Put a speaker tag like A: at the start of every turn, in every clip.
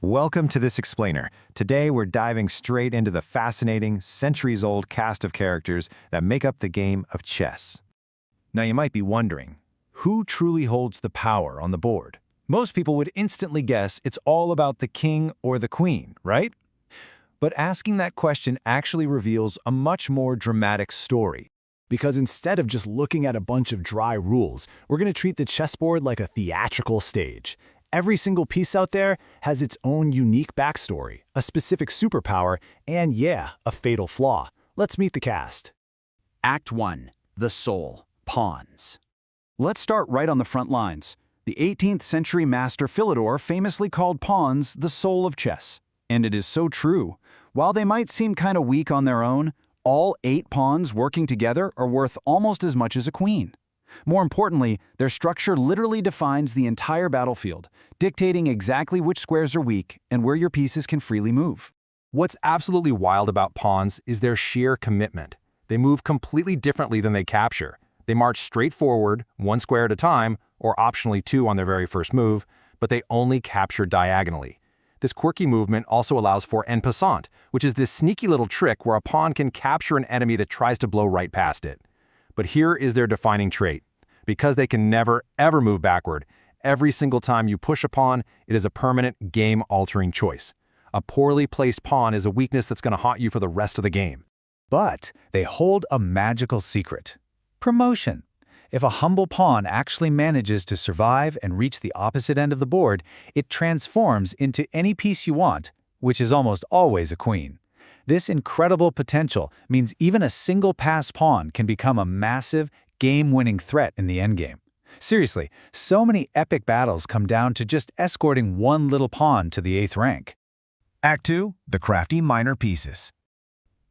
A: Welcome to this explainer. Today we're diving straight into the fascinating, centuries-old cast of characters that make up the game of chess. Now you might be wondering, who truly holds the power on the board? Most people would instantly guess it's all about the king or the queen, right? But asking that question actually reveals a much more dramatic story. Because instead of just looking at a bunch of dry rules, we're going to treat the chessboard like a theatrical stage. Every single piece out there has its own unique backstory, a specific superpower, and yeah, a fatal flaw. Let's meet the cast.
B: Act 1. The Soul. Pawns.
C: Let's start right on the front lines. The 18th century master Philidor famously called pawns the soul of chess. And it is so true. While they might seem kind of weak on their own, all 8 pawns working together are worth almost as much as a queen. More importantly, their structure literally defines the entire battlefield, dictating exactly which squares are weak and where your pieces can freely move.
A: What's absolutely wild about pawns is their sheer commitment. They move completely differently than they capture. They march straight forward, 1 square at a time, or optionally 2 on their very first move, but they only capture diagonally. This quirky movement also allows for en passant, which is this sneaky little trick where a pawn can capture an enemy that tries to blow right past it. But here is their defining trait. Because they can never, ever move backward, every single time you push a pawn, it is a permanent game-altering choice. A poorly placed pawn is a weakness that's going to haunt you for the rest of the game.
D: But they hold a magical secret. Promotion. If a humble pawn actually manages to survive and reach the opposite end of the board, it transforms into any piece you want, which is almost always a queen. This incredible potential means even a single-pass pawn can become a massive, game-winning threat in the endgame. Seriously, so many epic battles come down to just escorting one little pawn to the 8th rank.
A: Act 2. The crafty minor pieces.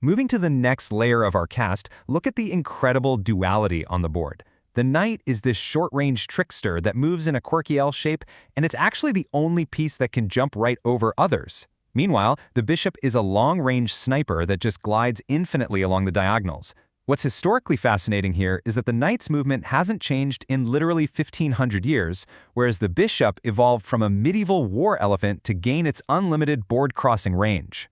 A: Moving to the next layer of our cast, look at the incredible duality on the board. The knight is this short-range trickster that moves in a quirky L shape, and it's actually the only piece that can jump right over others. Meanwhile, the bishop is a long-range sniper that just glides infinitely along the diagonals. What's historically fascinating here is that the knight's movement hasn't changed in literally 1,500 years, whereas the bishop evolved from a medieval war elephant to gain its unlimited board-crossing range.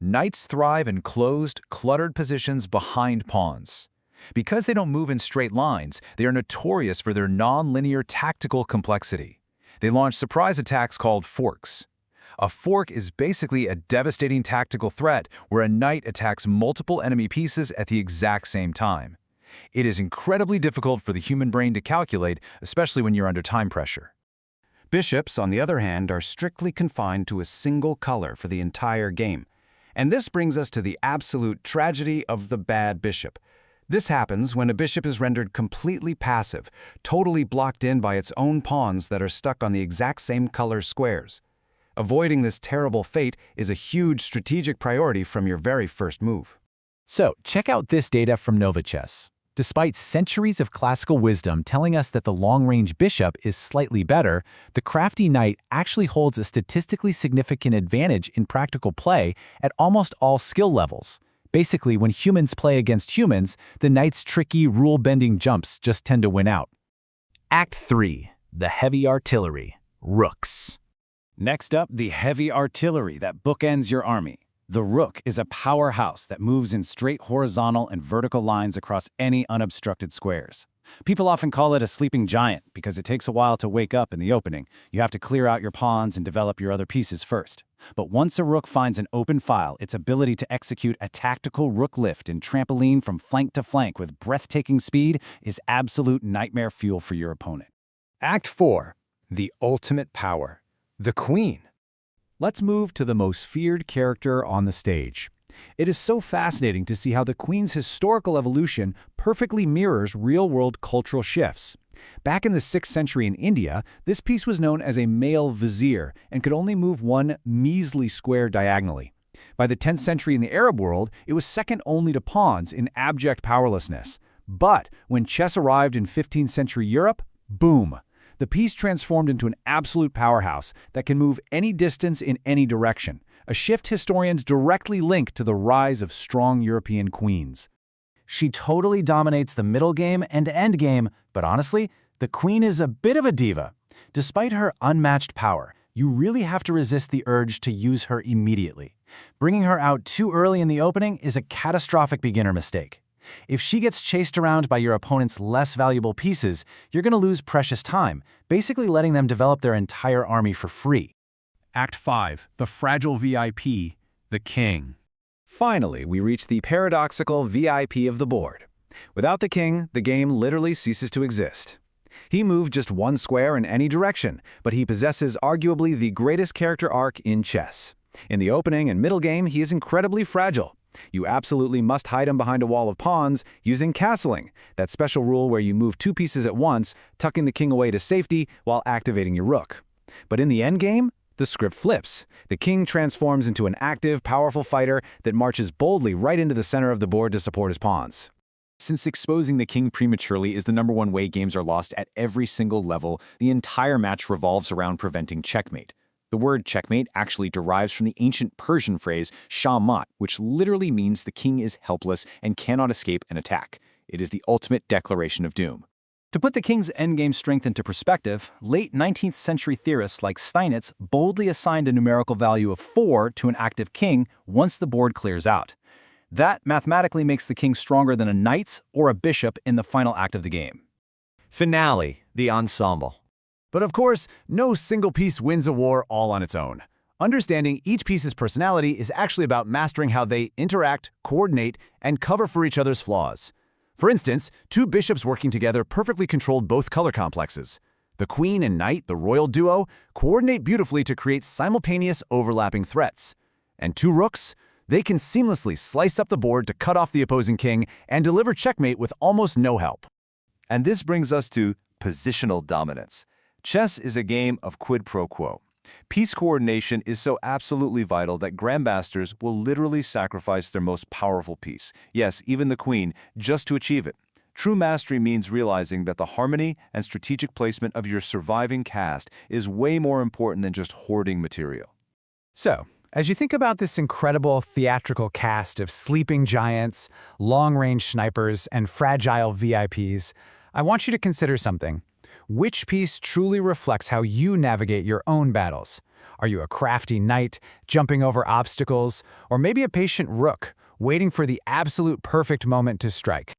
C: Knights thrive in closed, cluttered positions behind pawns. Because they don't move in straight lines, they are notorious for their non-linear tactical complexity. They launch surprise attacks called forks. A fork is basically a devastating tactical threat where a knight attacks multiple enemy pieces at the exact same time. It is incredibly difficult for the human brain to calculate, especially when you're under time pressure. Bishops, on the other hand, are strictly confined to a single color for the entire game. And this brings us to the absolute tragedy of the bad bishop. This happens when a bishop is rendered completely passive, totally blocked in by its own pawns that are stuck on the exact same color squares. Avoiding this terrible fate is a huge strategic priority from your very first move.
D: So, check out this data from NovaChess. Despite centuries of classical wisdom telling us that the long-range bishop is slightly better, the crafty knight actually holds a statistically significant advantage in practical play at almost all skill levels. Basically, when humans play against humans, the knight's tricky, rule-bending jumps just tend to win out.
C: Act 3. The heavy artillery. Rooks. Next up, the heavy artillery that bookends your army. The rook is a powerhouse that moves in straight horizontal and vertical lines across any unobstructed squares. People often call it a sleeping giant because it takes a while to wake up in the opening. You have to clear out your pawns and develop your other pieces first. But once a rook finds an open file, its ability to execute a tactical rook lift and trampoline from flank to flank with breathtaking speed is absolute nightmare fuel for your opponent.
A: Act 4. The ultimate power. The queen.
D: Let's move to the most feared character on the stage. It is so fascinating to see how the queen's historical evolution perfectly mirrors real-world cultural shifts. Back in the 6th century in India, this piece was known as a male vizier and could only move one measly square diagonally. By the 10th century in the Arab world, it was second only to pawns in abject powerlessness. But when chess arrived in 15th century Europe, boom! The piece transformed into an absolute powerhouse that can move any distance in any direction, a shift historians directly link to the rise of strong European queens. She totally dominates the middle game and end game, but honestly, the queen is a bit of a diva. Despite her unmatched power, you really have to resist the urge to use her immediately. Bringing her out too early in the opening is a catastrophic beginner mistake. If she gets chased around by your opponent's less valuable pieces, you're going to lose precious time, basically letting them develop their entire army for free.
C: Act 5. The fragile VIP, the king.
A: Finally, we reach the paradoxical VIP of the board. Without the king, the game literally ceases to exist. He moved just one square in any direction, but he possesses arguably the greatest character arc in chess. In the opening and middle game, he is incredibly fragile. You absolutely must hide him behind a wall of pawns using castling, that special rule where you move two pieces at once, tucking the king away to safety while activating your rook. But in the endgame, the script flips. The king transforms into an active, powerful fighter that marches boldly right into the center of the board to support his pawns. Since exposing the king prematurely is the #1 way games are lost at every single level, the entire match revolves around preventing checkmate. The word checkmate actually derives from the ancient Persian phrase shah-mat, which literally means the king is helpless and cannot escape an attack. It is the ultimate declaration of doom.
D: To put the king's endgame strength into perspective, late 19th century theorists like Steinitz boldly assigned a numerical value of 4 to an active king once the board clears out. That mathematically makes the king stronger than a knight or a bishop in the final act of the game.
A: Finale, the ensemble.
D: But of course, no single piece wins a war all on its own. Understanding each piece's personality is actually about mastering how they interact, coordinate, and cover for each other's flaws. For instance, two bishops working together perfectly controlled both color complexes. The queen and knight, the royal duo, coordinate beautifully to create simultaneous overlapping threats. And two rooks? They can seamlessly slice up the board to cut off the opposing king and deliver checkmate with almost no help.
A: And this brings us to positional dominance. Chess is a game of quid pro quo. Piece coordination is so absolutely vital that grandmasters will literally sacrifice their most powerful piece, yes, even the queen, just to achieve it. True mastery means realizing that the harmony and strategic placement of your surviving cast is way more important than just hoarding material.
D: So, as you think about this incredible theatrical cast of sleeping giants, long-range snipers, and fragile VIPs, I want you to consider something. Which piece truly reflects how you navigate your own battles? Are you a crafty knight, jumping over obstacles, or maybe a patient rook, waiting for the absolute perfect moment to strike?